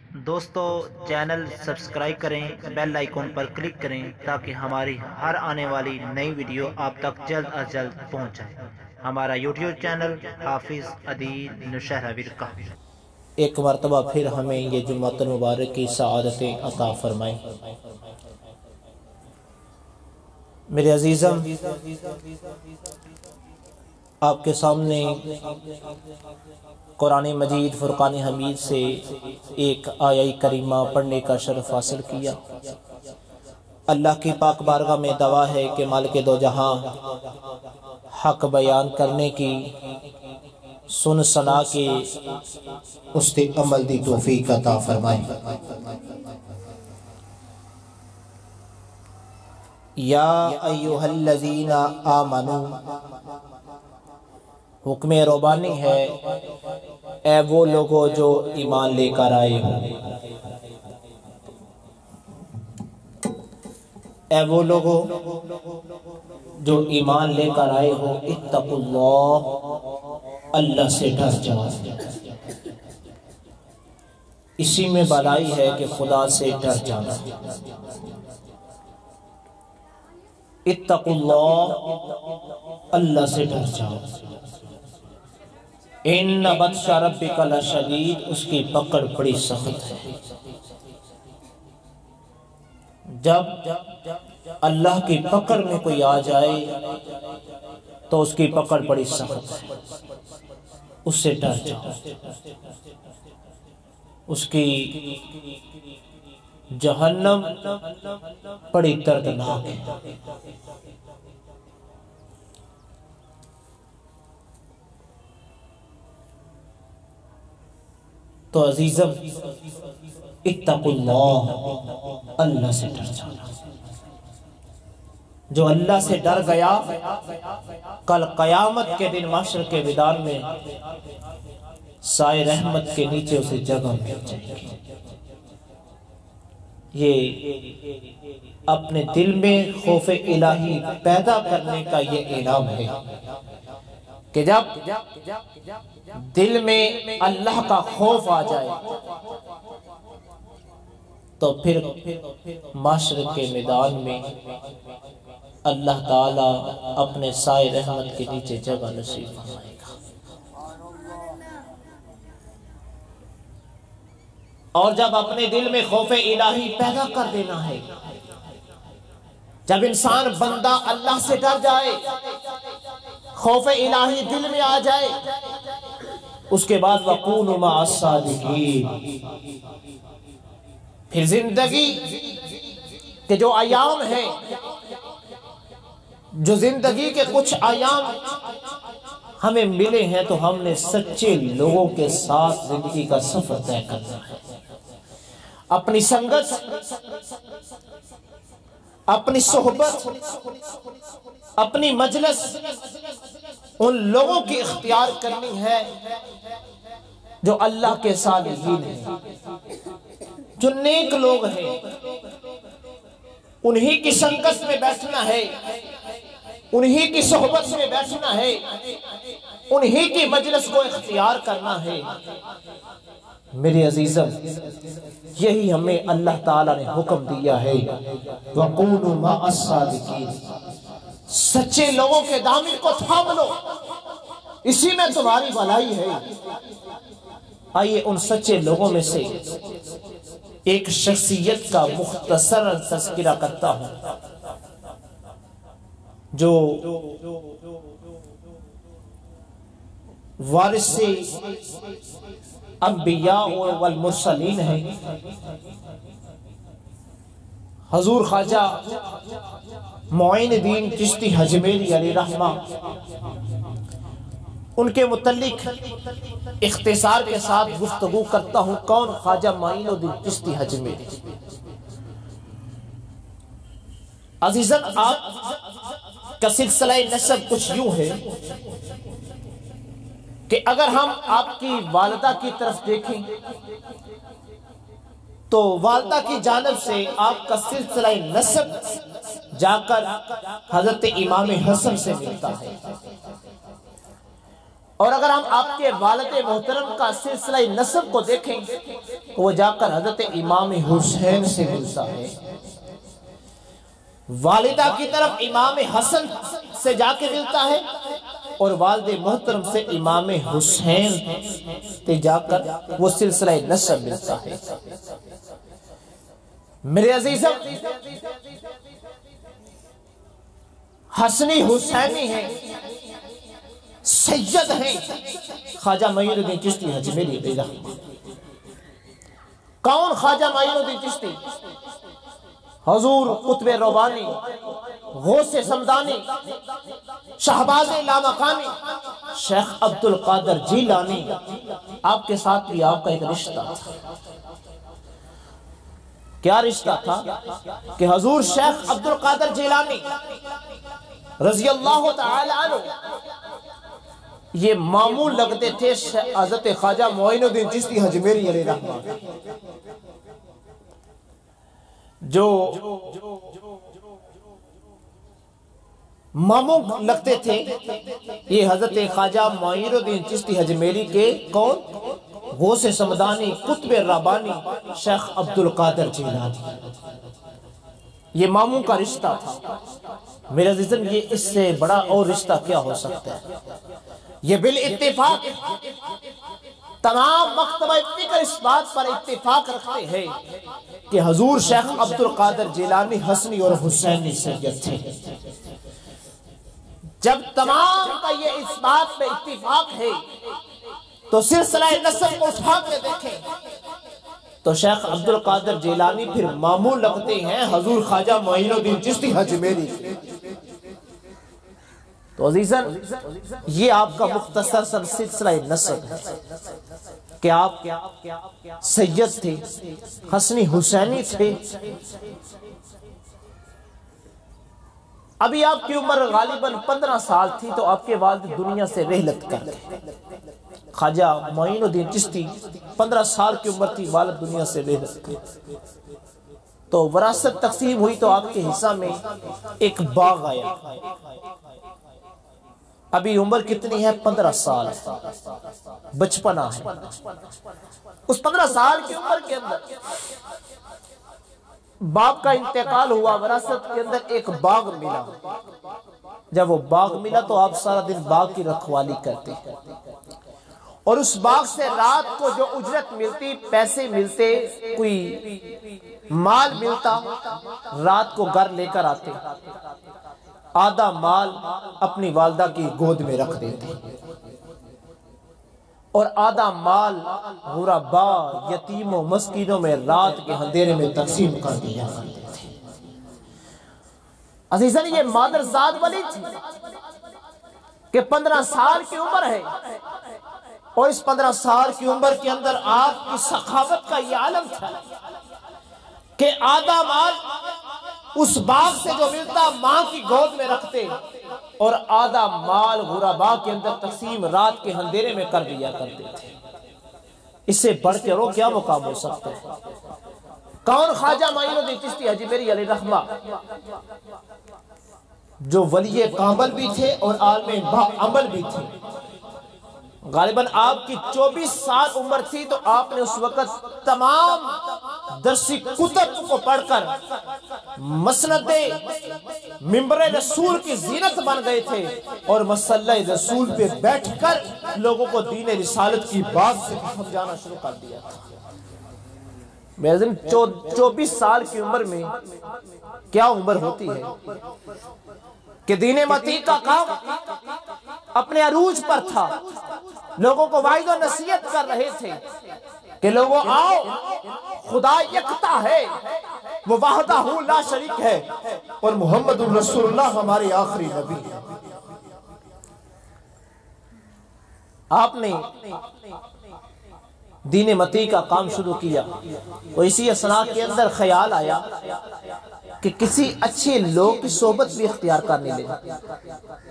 دوستو channel subscribe کریں، bell icon پر click کریں تاکہ ہماری ہر آنے والی نئی ویڈیو آپ تک جلد از جلد پہنچ جائے۔ ہمارا یوٹیوب چینل حافظ عدیل نوشہرہ ورقہ۔ ایک مرتبہ پھر ہمیں یہ جمعۃ المبارک کی سعادتیں عطا فرمائیں۔ میرے عزیزم، آپ کے سامنے قرآن مجید فرقان حمید سے ایک آیہ کریمہ پڑھنے کا شرف حاصل کیا۔ اللہ کی پاک بارگاہ میں دعا ہے کہ مالک دو جہاں حق بیان کرنے کی، سن سنا کے اس تے عمل دی توفیق عطا فرمائیں۔ یا ایہا الذین آمنو، حکم ربانی ہے، اے وہ لوگوں جو ایمان لے کر آئے ہو، اے وہ لوگوں جو ایمان لے کر آئے ہو، اتقوا اللہ، اللہ سے ڈر جاؤ۔ اسی میں بھلائی ہے کہ خدا سے ڈر جانا۔ اتقوا اللہ، اللہ سے ڈر جاؤ۔ ان بطش ربک لشدید، اس کی پکڑ بڑی سخت ہے۔ جب اللہ کی پکڑ میں کوئی آ جائے تو اس کی پکڑ بڑی سخت ہے، اس سے ڈر جاؤ۔ اس کی جہنم بڑی دردناک ہے۔ تو عزیزم، اتقوا اللہ، اللہ سے ڈر جانا۔ جو اللہ سے ڈر گیا، کل قیامت کے دن محشر کے میدان میں سائے رحمت کے نیچے اسے جگہ مل جائے گی۔ یہ اپنے دل میں خوف الہی پیدا کرنے کا یہ انعام ہے کہ جب دل میں اللہ کا خوف آ جائے تو پھر معاشرے کے میدان میں اللہ تعالیٰ اپنے سائے رحمت کے نیچے جگہ نصیب فرمائے گا۔ اور جب اپنے دل میں خوف الہی پیدا کر دینا ہے، جب انسان بندہ اللہ سے ڈر جائے، خوف الہی دل میں آ جائے، اس کے بعد وَقُونُوا مَعَ الصَّادِقِينَ، پھر زندگی کے جو ایام ہیں، جو زندگی کے کچھ ایام ہمیں ملے ہیں، تو ہم نے سچے لوگوں کے ساتھ زندگی کا سفر طے کرنا ہے۔ اپنی سنگت، اپنی صحبت، اپنی مجلس ان لوگوں کی اختیار کرنی ہے جو اللہ کے صالحین ہیں، جو نیک لوگ ہیں۔ انہی کی سنگت میں بیٹھنا ہے، انہی کی صحبت میں بیٹھنا ہے، انہی کی مجلس کو اختیار کرنا ہے۔ میرے عزیزم، یہی ہمیں اللہ تعالیٰ نے حکم دیا ہے، وَقُونُوا مَعَ الصَّادِقِينَ، سچے لوگوں کے دامن کو تھام لو، اسی میں تمہاری بھلائی ہے۔ آئیے ان سچے لوگوں میں سے ایک شخصیت کا مختصر تذکرہ کرتا ہوں جو وارث انبیاء والمرسلین ہیں، حضور خواجہ معین الدین چشتی حجمیری علیہ رحمہ۔ ان کے متعلق اختصار کے ساتھ گفتگو کرتا ہوں۔ کون؟ خواجہ معین الدین چشتی حجمیری۔ عزیزاً، آپ کا سلسلہ نسب کچھ یوں ہے کہ اگر ہم آپ کی والدہ کی طرف دیکھیں تو والدہ کی جانب سے آپ کا سلسلہ نسب جا کر حضرت امام حسن سے ملتا ہے، اور اگر ہم آپ کے والد محترم کا سلسلہ نسب کو دیکھیں وہ جا کر حضرت امام حسین سے ملتا ہے، والدہ کی طرف امام حسن سے جا کے ملتا ہے، اور والد محترم سے امام حسین سے جا کر وہ سلسلہ نسب ملتا ہے۔ میرے عزیزم، حسنی حسینی ہیں، سید ہیں خواجہ معین الدین چشتی اجمیری بیدہ۔ کون خواجہ معین الدین چشتی؟ حضور قطب ربانی، غوث سمدانی، شہباز لامکانی، شیخ عبد القادر جیلانی، آپ کے ساتھ بھی آپ کا ایک رشتہ تھا۔ کیا رشتہ تھا؟ کہ حضور شیخ عبد القادر جیلانی رضی اللہ تعالی عنہ یہ مامون لگتے تھے حضرت خواجہ معین الدین چشتی اجمیری علیہ رحمہ، جو مامون لگتے تھے یہ حضرت خواجہ معین الدین چشتی اجمیری کے کون؟ غوث سمدانی، قطب ربانی، شیخ عبد القادر جیلانی، یہ ماموں کا رشتہ تھا۔ میرے عزیزن، یہ اس سے بڑا اور رشتہ کیا ہو سکتا ہے؟ یہ بالاتفاق تمام مکتبہ فکر اس بات پر اتفاق رکھتے ہیں کہ حضور شیخ عبد القادر جیلانی حسنی اور حسینی سید تھے۔ جب تمام کا یہ اس بات میں اتفاق ہے تو سلسلہ نسب کو اٹھا کے دیکھیں تو شیخ عبد القادر جیلانی پھر مامون لگتے ہیں حضور خواجہ معین الدین چشتی اجمیری۔ تو عزیزاً، یہ آپ کا مختصر سا سلسلہ نسب ہے کہ آپ سید تھے، حسنی حسینی تھے۔ ابھی آپ کی عمر غالباً 15 سال تھی تو آپ کے والد دنیا سے رحلت کر گئے۔ خواجہ معین الدین چشتی 15 سال کی عمر تھی، والد دنیا سے رحلت کر گئے۔ تو وراثت تقسیم ہوئی تو آپ کے حصہ میں ایک باغ آیا۔ ابھی عمر کتنی ہے؟ 15 سال، بچپنا ہے۔ اس 15 سال کی عمر کے اندر باپ کا انتقال ہوا، وراثت کے اندر ایک باغ ملا۔ جب وہ باغ ملا تو آپ سارا دن باغ کی رکھوالی کرتے اور اس باغ سے رات کو جو اجرت ملتی، پیسے ملتے، کوئی مال ملتا، رات کو گھر لے کر آتے، آدھا مال اپنی والدہ کی گود میں رکھ دیتے اور آدھا مال غرباء، یتیموں، مسکینوں میں رات کے اندھیرے میں تقسیم کر دیا کرتے تھے۔ عزیزاً، یہ مادر ذات والی تھی کہ 15 سال کی عمر ہے اور اس 15 سال کی عمر کے اندر آپ کی سخاوت کا یہ عالم تھا کہ آدھا مال اس باغ سے جو ملتا ماں کی گود میں رکھتے اور آدھا مال غرباء کے اندر تقسیم رات کے اندھیرے میں کر دیا کرتے تھے۔ اس سے بڑھ کے رو کیا مقام ہو سکتا ہے؟ کون؟ خواجہ معین الدین چشتی اجمیری علیہ رحمہ، جو ولی کامل بھی تھے اور عالم باعمل بھی تھے۔ غالباً آپ کی 24 سال عمر تھی تو آپ نے اس وقت تمام درسی کتب کو پڑھ کر مسند منبر رسول کی زینت بن گئے تھے اور مسلح رسول پہ بیٹھ کر لوگوں کو دین رسالت کی بات سے سمجھانا شروع کر دیا تھا۔ میرے 24 سال کی عمر میں کیا عمر ہوتی ہے کہ دین متی کا کام اپنے عروج پر تھا، لوگوں کو وعظ و نصیحت کر رہے تھے کہ لوگوں آؤ، خدا یکتا ہے، وہ وحدہ لا شریک ہے اور محمد رسول اللہ ہمارے آخری نبی ہے۔ آپ نے دین متی کا کام شروع کیا اور اسی اثناء کے اندر خیال آیا کہ کسی اچھے لوگ کی صحبت بھی اختیار کرنے لیں،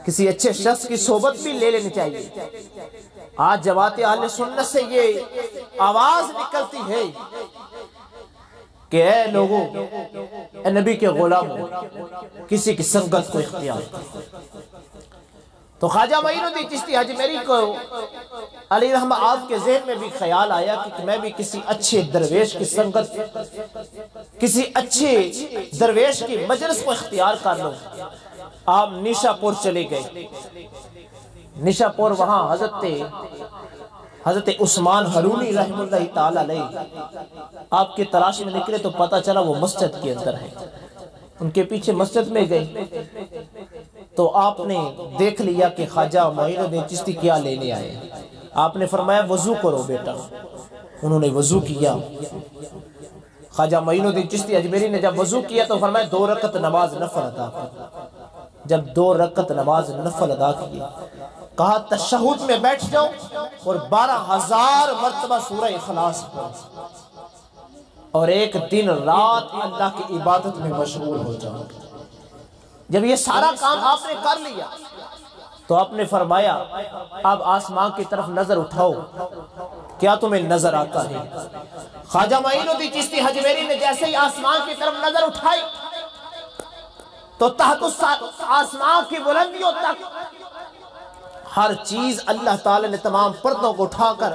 کسی اچھے شخص کی صحبت بھی لے لینی چاہیے۔ آج جماعت اہل سنت سے یہ آواز نکلتی ہے کہ اے لوگوں، اے نبی کے غلاموں، کسی کی سنگت کو اختیار کرو۔ تو خواجہ معین الدین چشتی اجمیری کو علی رحمہ آپ کے ذہن میں بھی خیال آیا کہ میں بھی کسی اچھے درویش کی سنگت، کسی اچھے درویش کی مجلس کو اختیار کر لوں۔ آپ نیشا پور چلے گئے۔ نیشا پور وہاں حضرت عثمان ہرونی رحمہ اللہ تعالی علیہ آپ کے تلاش میں نکلے تو پتہ چلا وہ مسجد کے اندر ہے۔ ان کے پیچھے مسجد میں گئے تو آپ نے دیکھ لیا کہ خواجہ معین الدین چشتی کیا لینے آئے۔ آپ نے فرمایا وضو کرو بیٹا۔ انہوں نے وضو کیا۔ خواجہ معین الدین چشتی اجمیری نے جب وضو کیا تو فرمایا 2 رکعت نماز نفل ادا کر۔ جب 2 رکعت نماز نفل ادا کی، کہا تشہد میں بیٹھ جاؤ اور 12,000 مرتبہ سورہ اخلاص پڑھو اور ایک دن رات اللہ کی عبادت میں مشغول ہو جاؤ۔ جب یہ سارا کام آپ نے کر لیا تو آپ نے فرمایا اب آسمان کی طرف نظر اٹھاؤ، کیا تمہیں نظر آتا ہے؟ خواجہ معین الدین چشتی اجمیری نے جیسے ہی آسمان کی طرف نظر اٹھائی تو تحت آسمان کی بلندیوں تک ہر چیز اللہ تعالی نے تمام پردوں کو اٹھا کر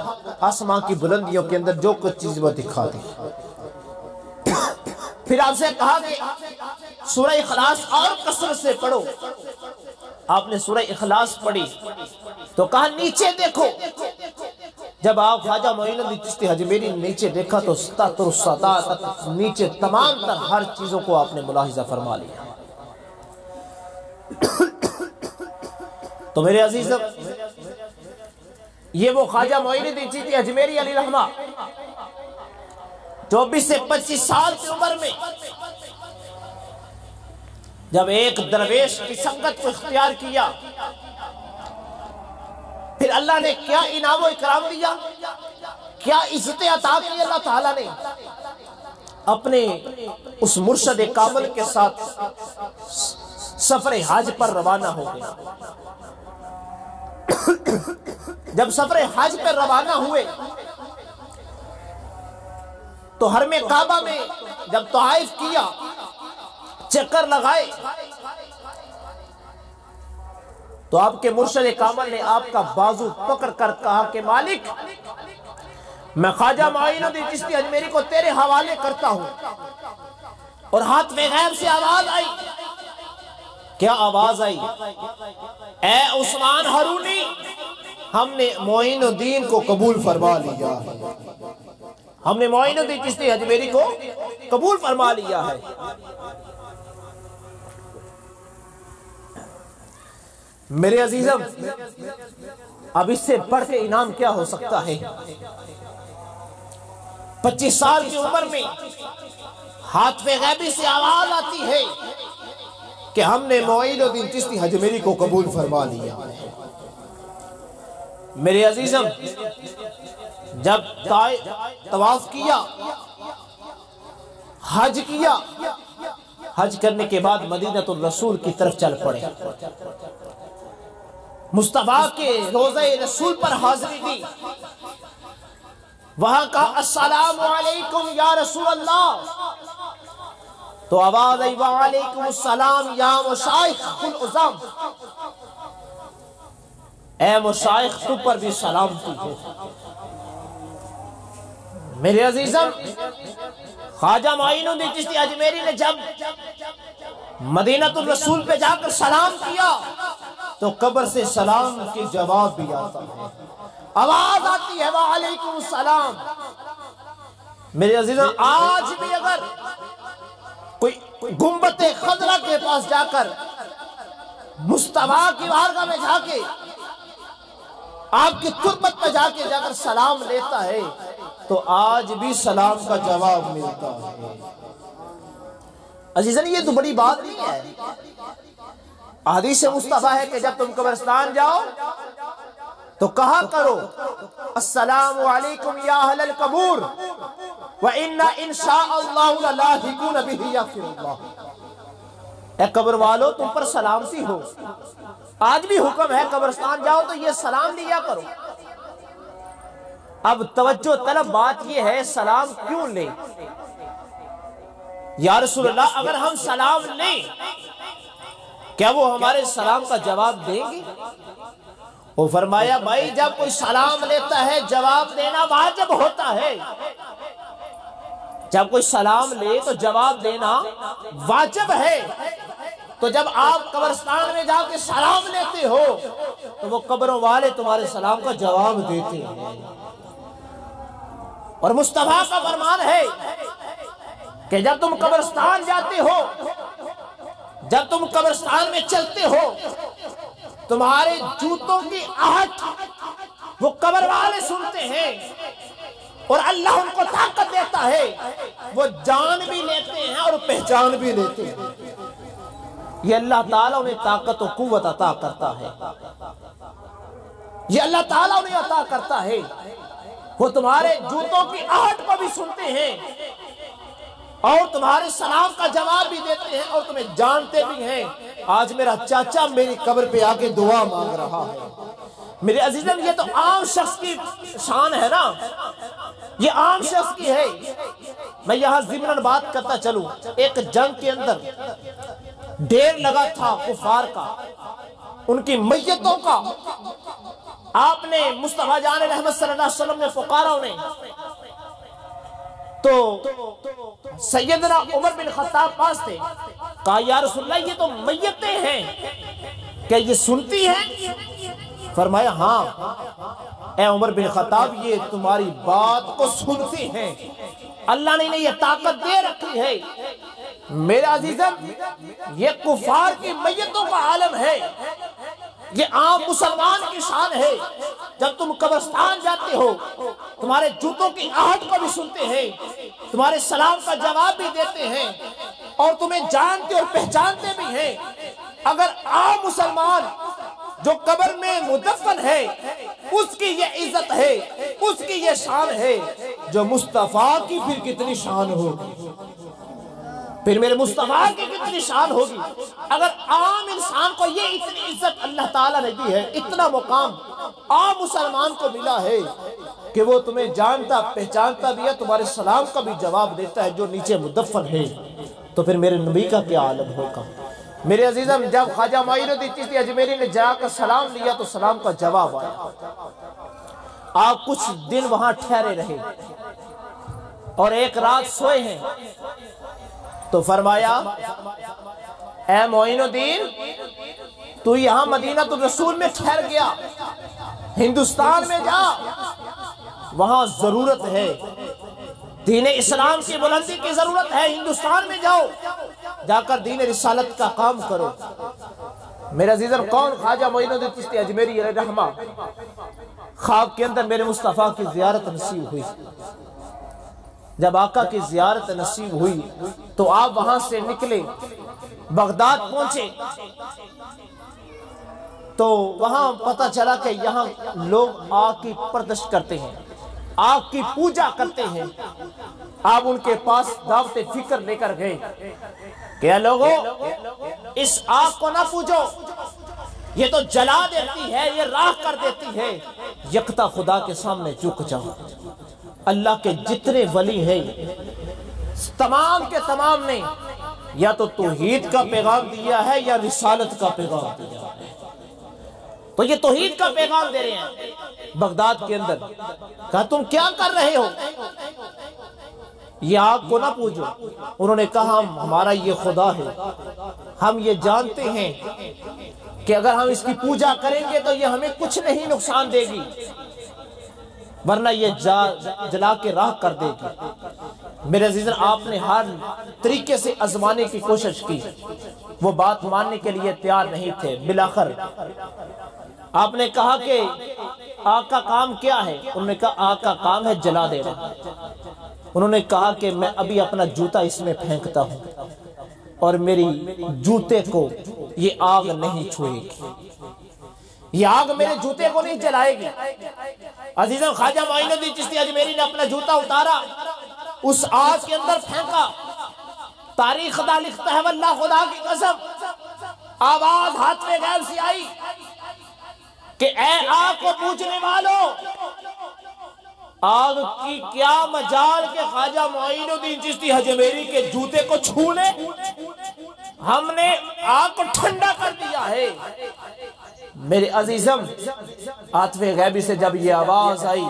آسمان کی بلندیوں کے اندر جو کچھ چیز وہ دکھا دی۔ پھر آپ سے کہا کہ سورہ اخلاص اور کثرت سے پڑھو۔ آپ نے سورہ اخلاص پڑھی تو کہا نیچے دیکھو۔ جب آپ خواجہ معین الدین چشتی اجمیری نے نیچے دیکھا تو ستر سطح تک نیچے تمام تر ہر چیزوں کو آپ نے ملاحظہ فرما لیا۔ تو میرے عزیزم، یہ وہ خواجہ معین الدین چشتی اجمیری علیہ رحمہ 24 سے 25 سال کی عمر میں جب ایک درویش کی سنگت کو اختیار کیا، پھر اللہ نے کیا انعام و اکرام دیا، کیا عزت عطا کی اللہ تعالیٰ نے۔ اپنے اس مرشد کامل کے ساتھ سفر حج پر روانہ ہو گئے۔ جب سفر حج پر روانہ ہوئے تو حرم کعبہ میں جب طواف کیا، چکر لگائے تو آپ کے مرشد کامل نے آپ کا بازو پکڑ کر کہا کہ مالک، میں خواجہ معین الدین چشتی اجمیری کو تیرے حوالے کرتا ہوں۔ اور ہاتھ میں غیب سے آواز آئی۔ کیا آواز آئی؟ اے عثمان ہرونی، ہم نے معین الدین کو قبول فرما لیا ہے۔ ہم نے معین الدین چشتی اجمیری کو قبول فرما لیا ہے۔ میرے عزیزم، اب اس سے بڑھ کے انعام کیا ہو سکتا ہے؟ 25 سال کی عمر میں ہاتھ پہ غیبی سے آواز آتی ہے کہ ہم نے معین الدین چشتی اجمیری کو قبول فرما لیا۔ میرے عزیزم، جب طواف کیا، حج کیا، حج کرنے کے بعد مدینہ الرسول کی طرف چل پڑے، مصطفیٰ کے روضہ رسول پر حاضری دی، وہاں کہا السلام علیکم یا رسول اللہ، تو آواز آئی وعلیکم السلام یا مشائخ العظام، اے مشائخ تو پر بھی سلامتی ہے۔ میرے عزیزم، خواجہ معین الدین چشتی اجمیری نے جب مدینہ الرسول پہ جا کر سلام کیا تو قبر سے سلام کی جواب بھی آتا ہے، آواز آتی ہے وعلیکم السلام۔ میرے عزیزاں، آج بھی اگر کوئی گنبد خضرا کے پاس جا کر مصطفیٰ کی بارگاہ میں جا کے آپ کی تربت پہ جا کر سلام لیتا ہے تو آج بھی سلام کا جواب ملتا ہے۔ عزیزاں، یہ تو بڑی بات نہیں ہے۔ حدیث مصطفیٰ ہے کہ جب تم قبرستان جاؤ تو کہا کرو السلام علیکم یا اہل القبور وَإِنَّا إِن شَاءَ اللَّهُ لَلَاحِقُونَ بِهِ يَغْفِرُ اللَّهُ، اے قبر والو تم پر سلامتی ہو۔ آج بھی حکم ہے قبرستان جاؤ تو یہ سلام لیا کرو۔ اب توجہ طلب بات یہ ہے، سلام کیوں لیں؟ یا رسول اللہ، اگر ہم سلام لیں کیا وہ ہمارے سلام کا جواب دیں گے؟ وہ فرمایا بھائی جب کوئی سلام لیتا ہے جواب دینا واجب ہوتا ہے، جب کوئی سلام لے تو جواب دینا واجب ہے۔ تو جب آپ قبرستان میں جا کے سلام لیتے ہو تو وہ قبروں والے تمہارے سلام کا جواب دیتے ہیں۔ اور مصطفیٰ کا فرمان ہے کہ جب تم قبرستان جاتے ہو، جب تم قبرستان میں چلتے ہو، تمہارے جوتوں کی آہٹ وہ قبر والے سنتے ہیں، اور اللہ ان کو طاقت دیتا ہے، وہ جان بھی لیتے ہیں اور پہچان بھی لیتے ہیں۔ یہ اللہ تعالیٰ انہیں طاقت و قوت عطا کرتا ہے، یہ اللہ تعالیٰ انہیں عطا کرتا ہے۔ وہ تمہارے جوتوں کی آہٹ کو بھی سنتے ہیں اور تمہارے سلام کا جواب بھی دیتے ہیں اور تمہیں جانتے بھی ہیں۔ آج میرا چاچا میری قبر پہ آ کے دعا مانگ رہا ہے۔ میرے عزیزم یہ تو عام شخص کی شان ہے نا، یہ عام شخص کی ہے۔ میں یہاں ضمناً بات کرتا چلوں، ایک جنگ کے اندر ڈیر لگا تھا کفار کا، ان کی میتوں کا۔ آپ نے مصطفیٰ جان رحمت صلی اللہ علیہ وسلم نے پکارا انہیں، تو سیدنا عمر بن خطاب پاس تھے، کہا یا رسول اللہ یہ تو میتیں ہیں، کیا یہ سنتی ہیں؟ فرمایا ہاں اے عمر بن خطاب یہ تمہاری بات کو سنتی ہیں، اللہ نے انہیں یہ طاقت دے رکھی ہے۔ میرے عزیزم یہ کفار کی میتوں کا عالم ہے، یہ عام مسلمان کی شان ہے۔ جب تم قبرستان جاتے ہو تمہارے جوتوں کی آہٹ کو بھی سنتے ہیں، تمہارے سلام کا جواب بھی دیتے ہیں اور تمہیں جانتے اور پہچانتے بھی ہیں۔ اگر عام مسلمان جو قبر میں مدفن ہے اس کی یہ عزت ہے، اس کی یہ شان ہے، جو مصطفیٰ کی پھر کتنی شان ہوگی، پھر میرے مصطفیٰ کی کتنی شان ہوگی۔ اگر عام انسان کو یہ اتنی عزت اللہ تعالیٰ نے دی ہے، اتنا مقام عام مسلمان کو ملا ہے کہ وہ تمہیں جانتا پہچانتا بھی ہے، تمہارے سلام کا بھی جواب دیتا ہے جو نیچے مدفن ہے، تو پھر میرے نبی کا کیا عالم ہوگا۔ میرے عزیزم جب خواجہ معین الدین چشتی اجمیری نے جا کر سلام لیا تو سلام کا جواب آیا۔ آپ کچھ دن وہاں ٹھہرے رہے اور ایک رات سوئے ہیں، تو فرمایا اے معین الدین تو یہاں مدینہ الرسول میں ٹھہر گیا، ہندوستان میں جا، وہاں ضرورت ہے، دین اسلام کی بلندی کی ضرورت ہے، ہندوستان میں جاؤ، جا کر دین رسالت کا کام کرو۔ میرے عزیزاً کون؟ خواجہ معین الدین چشتی اجمیری علیہ رحمہ۔ خواب کے اندر میرے مصطفیٰ کی زیارت نصیب ہوئی۔ جب آقا کی زیارت نصیب ہوئی تو آپ وہاں سے نکلے، بغداد پہنچے، تو وہاں پتہ چلا کہ یہاں لوگ آگ کی پردش کرتے ہیں، آگ کی پوجا کرتے ہیں۔ آپ ان کے پاس دعوت فکر لے کر گئے کہ اے لوگوں اس آگ کو نہ پوجو، یہ تو جلا دیتی ہے، یہ راکھ کر دیتی ہے، یکتا خدا کے سامنے جھک جاؤ۔ اللہ کے جتنے ولی ہیں تمام کے تمام نے یا تو توحید کا پیغام دیا ہے یا رسالت کا پیغام دیا ہے، تو یہ توحید کا پیغام دے رہے ہیں۔ بغداد کے اندر کہا تم کیا کر رہے ہو؟ یہ آگ کو نہ پوجو۔ انہوں نے کہا ہمارا یہ خدا ہے، ہم یہ جانتے ہیں کہ اگر ہم اس کی پوجا کریں گے تو یہ ہمیں کچھ نہیں نقصان دے گی، ورنہ یہ جلا کے راکھ کر دے گی۔ میرے عزیزاً آپ نے ہر طریقے سے آزمانے کی کوشش کی، وہ بات ماننے کے لیے تیار نہیں تھے۔ بالآخر آپ نے کہا کہ آگ کا کام کیا ہے؟ انہوں نے کہا آگ کا کام ہے جلا دینا۔ انہوں نے کہا کہ میں ابھی اپنا جوتا اس میں پھینکتا ہوں اور میری جوتے کو یہ آگ نہیں چھوئے گی، یہ آگ میرے جوتے کو نہیں جلائے گی۔ عزیزاں خواجہ معین الدین چشتی اجمیری نے اپنا جوتا اتارا، اس آگ کے اندر پھینکا۔ تاریخ دا لکھتا ہے واللہ خدا کی قسم آواز ہاتھ میں غیب سی آئی کہ اے آگ کو پوجنے والوں، آگ کی کیا مجال کہ خواجہ معین الدین چشتی اجمیری کے جوتے کو چھو لے، ہم نے آگ کو ٹھنڈا کر دیا ہے۔ میرے عزیزم عاطف غیبی سے جب یہ آواز آئی،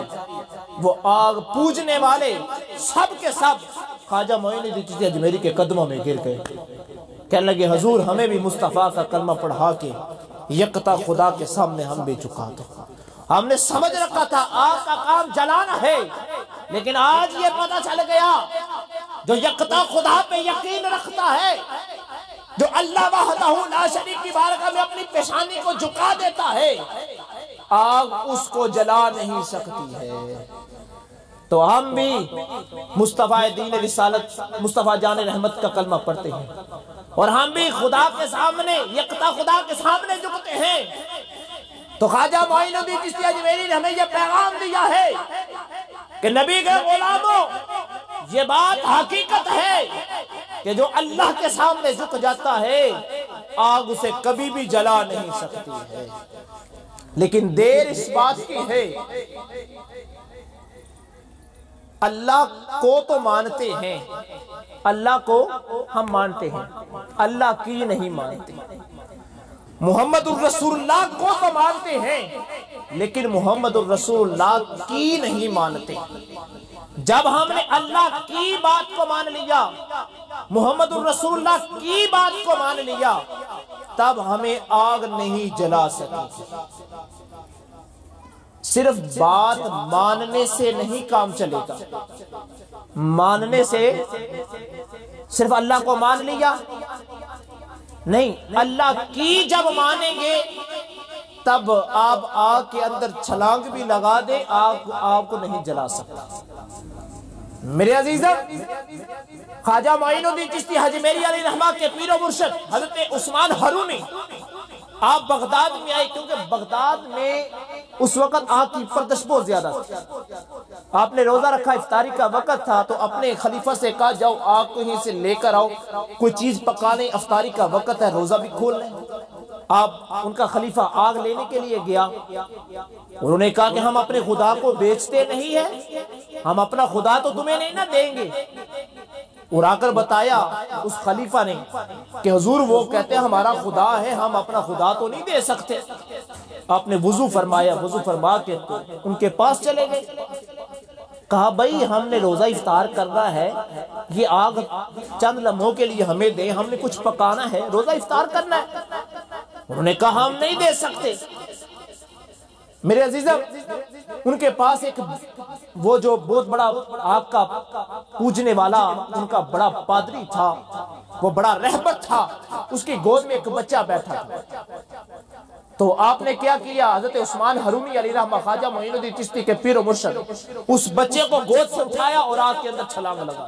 وہ آگ پوجنے والے سب کے سب خواجہ معین الدین چشتی اجمیری کے قدموں میں گر گئے، کہنے لگے حضور ہمیں بھی مصطفیٰ کا کلمہ پڑھا کے یکتا خدا کے سامنے ہم بھی جھکا دو۔ ہم نے سمجھ رکھا تھا آگ کا کام جلانا ہے، لیکن آج یہ پتہ چل گیا جو یکتا خدا پہ یقین رکھتا ہے، جو اللہ وحدہ لا شریک کی بارگاہ میں اپنی پیشانی کو جھکا دیتا ہے، آگ اس کو جلا نہیں سکتی ہے۔ تو ہم بھی مصطفیٰ دین رسالت، مصطفیٰ جان رحمت کا کلمہ پڑھتے ہیں، اور ہم بھی خدا کے سامنے، یکتا خدا کے سامنے جھکتے ہیں۔ تو خواجہ معین الدین چشتی اجمیری نے ہمیں یہ پیغام دیا ہے کہ نبی کے غلاموں، یہ بات حقیقت ہے کہ جو اللہ کے سامنے جھک جاتا ہے آگ اسے کبھی بھی جلا نہیں سکتی ہے، لیکن دیر اس بات کی ہے اللہ کو تو مانتے ہیں، اللہ کو ہم مانتے ہیں، اللہ کی نہیں مانتے۔ محمد الرسول اللہ کو تو مانتے ہیں لیکن محمد الرسول اللہ کی نہیں مانتے۔ جب ہم نے اللہ کی بات کو مان لیا، محمد الرسول اللہ کی بات کو مان لیا، تب ہمیں آگ نہیں جلا سکی۔ صرف بات ماننے سے نہیں کام چلے گا، ماننے سے صرف اللہ کو مان لیا نہیں، اللہ کی جب مانیں گے تب آپ آگ کے اندر چھلانگ بھی لگا دے، آگ آپ کو نہیں جلا سکتا۔ میرے عزیزم، خواجہ معین الدین چشتی اجمیری علیہ رحمہ کے پیر و مرشد حضرت عثمان ہرونی آپ بغداد میں آئے، کیونکہ بغداد میں اس وقت آگ کی پردش بہت زیادہ تھی۔ آپ نے روزہ رکھا، افطاری کا وقت تھا، تو اپنے خلیفہ سے کہا جاؤ آگ کو ہی سے لے کر آؤ، کوئی چیز پکانے، افطاری کا وقت ہے، روزہ بھی کھول لیں۔ آپ ان کا خلیفہ آگ لینے کے لیے گیا، انہوں نے کہا کہ ہم اپنے خدا کو بیچتے نہیں ہیں، ہم اپنا خدا تو تمہیں نہیں نہ دیں گے۔ اور آ کر بتایا اس خلیفہ نے کہ حضور وہ کہتے ہیں ہمارا خدا ہے، ہم اپنا خدا تو نہیں دے سکتے۔ آپ نے وضو فرمایا، وضو فرما کے ان کے پاس چلے گئے، کہا بھائی ہم نے روزہ افطار کرنا ہے، یہ آگ چند لمحوں کے لیے ہمیں دیں، ہم نے کچھ پکانا ہے، روزہ افطار کرنا ہے۔ انہوں نے کہا ہم نہیں دے سکتے۔ میرے عزیزم، ان کے پاس ایک وہ جو بہت بڑا آگ کا پوجنے والا ان کا بڑا پادری تھا، وہ بڑا رہبر تھا، اس کی گود میں ایک بچہ بیٹھا تھا۔ تو آپ نے کیا کیا، حضرت عثمان ہرونی علیہ رحمہ خواجہ معین الدین چشتی کے پیر و مرشد، اس بچے کو گود سے اٹھایا اور آگ کے اندر چھلانگ لگا،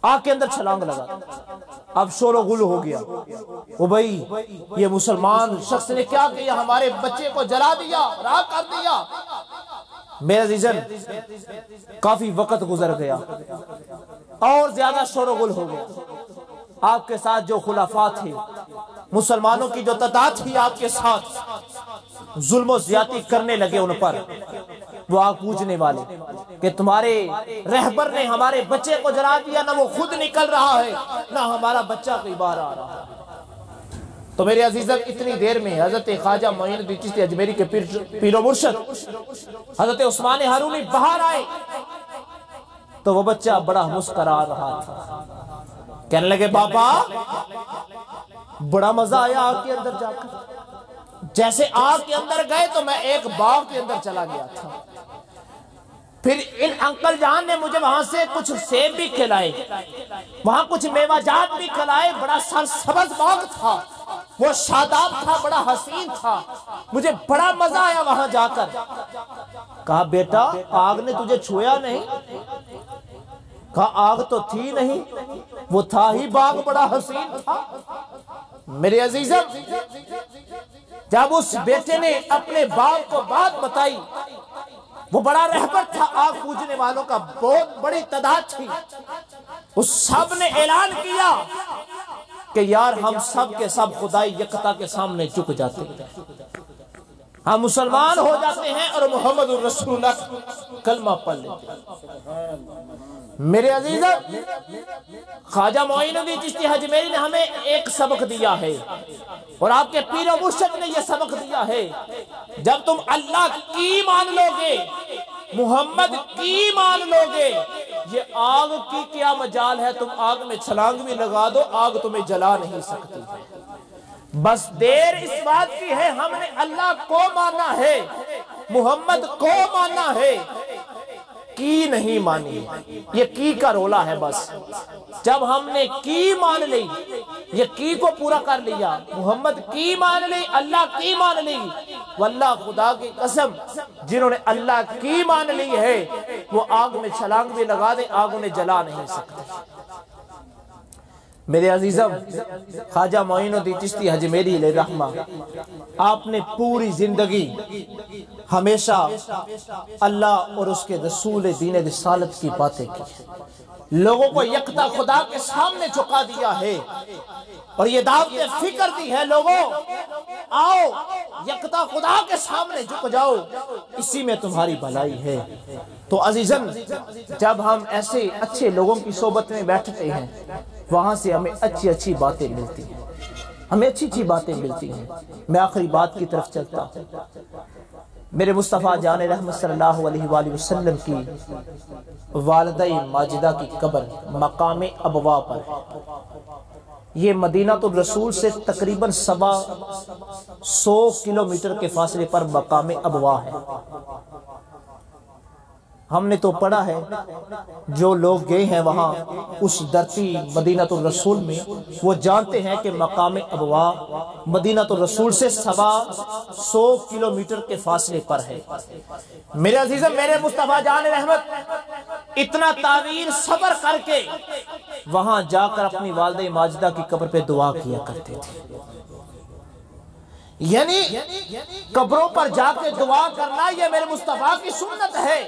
آگ کے اندر چھلانگ لگا۔ اب شور و غل ہو گیا، وہ بھائی یہ مسلمان شخص نے کیا کیا، ہمارے بچے کو جلا دیا، راکھ کر دیا۔ میرے عزیزن، کافی وقت گزر گیا اور زیادہ شور و غل ہو گیا۔ آپ کے ساتھ جو خلفاء تھے، مسلمانوں کی جو تعداد تھی آپ کے ساتھ، ظلم و زیادتی کرنے لگے ان پر، وہ آگ پوجنے والے، کہ تمہارے رہبر نے ہمارے بچے کو جلا دیا، نہ وہ خود نکل رہا ہے نہ ہمارا بچہ کوئی باہر آ رہا ہے۔ تو میرے عزیزن، اتنی دیر میں حضرت خواجہ معین الدین چشتی اجمیری کے پیر و مرشد حضرت عثمان ہرونی باہر آئے تو وہ بچہ بڑا مسکرا رہا تھا، کہنے لگے بابا بڑا مزہ آیا آگ کے اندر جا کر، جیسے آگ کے اندر گئے تو میں ایک باغ کے اندر چلا گیا تھا، پھر ان انکل جان نے مجھے وہاں سے کچھ سیب بھی کھلائے، وہاں کچھ میوہ جات بھی کھلائے، بڑا سرسبز باغ تھا، وہ شاداب تھا، بڑا حسین تھا، مجھے بڑا مزہ آیا وہاں جا کر۔ کہا بیٹا آگ نے تجھے چھویا نہیں؟ کہا آگ تو تھی نہیں، وہ تھا ہی باغ بڑا حسین تھا۔ میرے عزیزم، جب اس بیٹے نے اپنے باپ کو بات بتائی، وہ بڑا رہبر تھا، آگ پوجنے والوں کا بہت بڑی تعداد تھی، اس سب نے اعلان کیا کہ یار ہم سب کے سب خدائی یکتا کے سامنے جھک جاتے ہیں۔ ہم مسلمان ہو جاتے ہیں اور محمد الرسول اللہ کلمہ پڑھ لیتے ہیں۔ میرے عزیزوں، خواجہ معین الدین چشتی اجمیری نے ہمیں ایک سبق دیا ہے، اور آپ کے پیر و مرشد نے یہ سبق دیا ہے، جب تم اللہ کی مان لو گے، محمد کی مان لو گے، یہ آگ کی کیا مجال ہے، تم آگ میں چھلانگ بھی لگا دو، آگ تمہیں جلا نہیں سکتی۔ بس دیر اس بات کی ہے، ہم نے اللہ کو مانا ہے، محمد کو مانا ہے، کی نہیں مانی۔ یہ کی کا رولا ہے۔ بس جب ہم نے کی مان لی، یہ کی کو پورا کر لیا، محمد کی مان لی، اللہ کی مان لی، واللہ خدا کی قسم جنہوں نے اللہ کی مان لی ہے وہ آگ میں چھلانگ بھی لگا دیں، آگ انہیں جلا نہیں سکتی۔ میرے عزیزم، خواجہ معین الدین چشتی اجمیری علیہ رحمہ، آپ نے پوری زندگی ہمیشہ اللہ اور اس کے رسول دین رسالت کی باتیں کی، لوگوں کو یکتا خدا کے سامنے جھکا دیا ہے، اور یہ دعوت فکر دی ہے، لوگوں آؤ یکتا خدا کے سامنے جھک جاؤ، اسی میں تمہاری بھلائی ہے۔ تو عزیزن، جب ہم ایسے اچھے لوگوں کی صحبت میں بیٹھتے ہیں، وہاں سے ہمیں اچھی اچھی باتیں ملتی ہیں، ہمیں اچھی اچھی باتیں ملتی ہیں۔ میں آخری بات کی طرف چلتا ہوں۔ میرے مصطفیٰ جان رحمت صلی اللہ علیہ وآلہ وسلم کی والدہ ماجدہ کی قبر مقام ابوا پر ہے۔ یہ مدینہ الرسول سے تقریباً 100 کلومیٹر کے فاصلے پر مقام ابوا ہے۔ ہم نے تو پڑھا ہے، جو لوگ گئے ہیں وہاں اس دھرتی مدینہ الرسول میں، وہ جانتے ہیں کہ مقام ابوا مدینہ الرسول سے 100 کلومیٹر کے فاصلے پر ہے۔ میرے عزیزم، میرے مصطفیٰ جان رحمت اتنا طویل صبر کر کے وہاں جا کر اپنی والدہ ماجدہ کی قبر پہ دعا کیا کرتے تھے۔ یعنی قبروں پر جا کے دعا کرنا یہ میرے مصطفیٰ کی سنت ہے،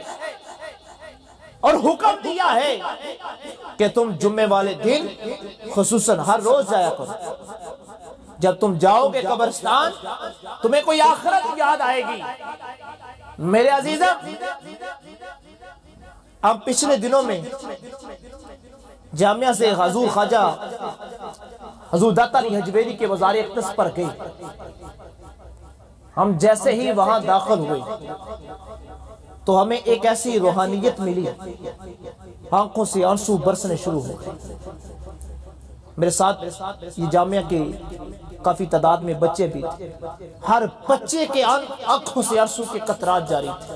اور حکم دیا ہے کہ تم جمعے والے دن خصوصاً ہر روز جایا کرو۔ جب تم جاؤ گے قبرستان، تمہیں کوئی آخرت یاد آئے گی۔ میرے عزیزم، ہم پچھلے دنوں میں جامعہ سے حضور خواجہ حضور داتا علی حجویری کے مزار اقدس پر گئے۔ ہم جیسے ہی وہاں داخل ہوئے تو ہمیں ایک ایسی روحانیت ملی، آنکھوں سے آنسو برسنے شروع ہو گئے۔ میرے ساتھ یہ جامعہ کے کافی تعداد میں بچے بھی تھے، ہر بچے کے آنکھوں سے آنسو کے قطرات جاری تھے۔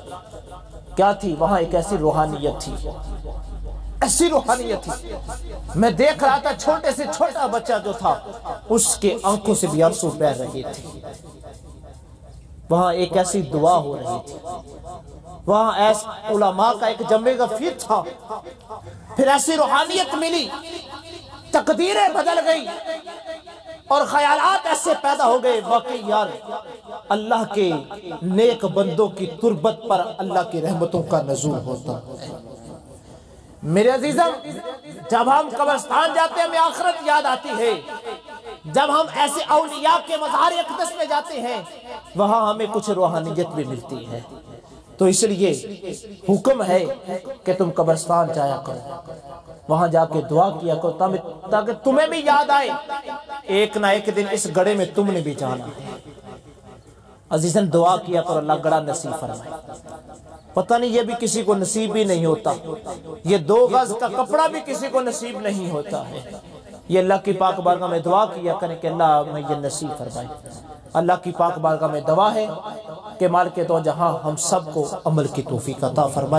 کیا تھی وہاں؟ ایک ایسی روحانیت تھی، ایسی روحانیت تھی۔ میں دیکھ رہا تھا چھوٹے سے چھوٹا بچہ جو تھا اس کے آنکھوں سے بھی آنسو بہہ رہے تھے۔ وہاں ایک ایسی دعا ہو رہی تھی، وہاں ایسے علماء کا ایک جمع غفیر تھا، پھر ایسی روحانیت ملی، تقدیریں بدل گئی اور خیالات ایسے پیدا ہو گئے، واقعی یار اللہ کے نیک بندوں کی تربت پر اللہ کی رحمتوں کا نزول ہوتا ہے۔ میرے عزیزم، جب ہم قبرستان جاتے ہیں ہمیں آخرت یاد آتی ہے، جب ہم ایسے اولیاء کے مزار اقدس میں جاتے ہیں وہاں ہمیں کچھ روحانیت بھی ملتی ہے۔ تو اس لیے حکم ہے کہ تم قبرستان جایا کرو، وہاں جا کے دعا کیا کرو تاکہ تمہیں بھی یاد آئے ایک نہ ایک دن اس گڑھے میں تم نے بھی جانا ہے۔ عزیزاً، دعا کیا کرو اللہ گڑھا نصیب فرمائے۔ پتہ نہیں یہ بھی کسی کو نصیب بھی نہیں ہوتا، یہ 2 گز کا کپڑا بھی کسی کو نصیب نہیں ہوتا ہے۔ یہ اللہ کی پاک بارگاہ میں دعا کیا کریں کہ اللہ میں یہ نصیب فرمائے۔ اللہ کی پاک بارگاہ میں دعا ہے کہ مالک دو جہاں ہم سب کو عمل کی توفیق عطا فرمائے۔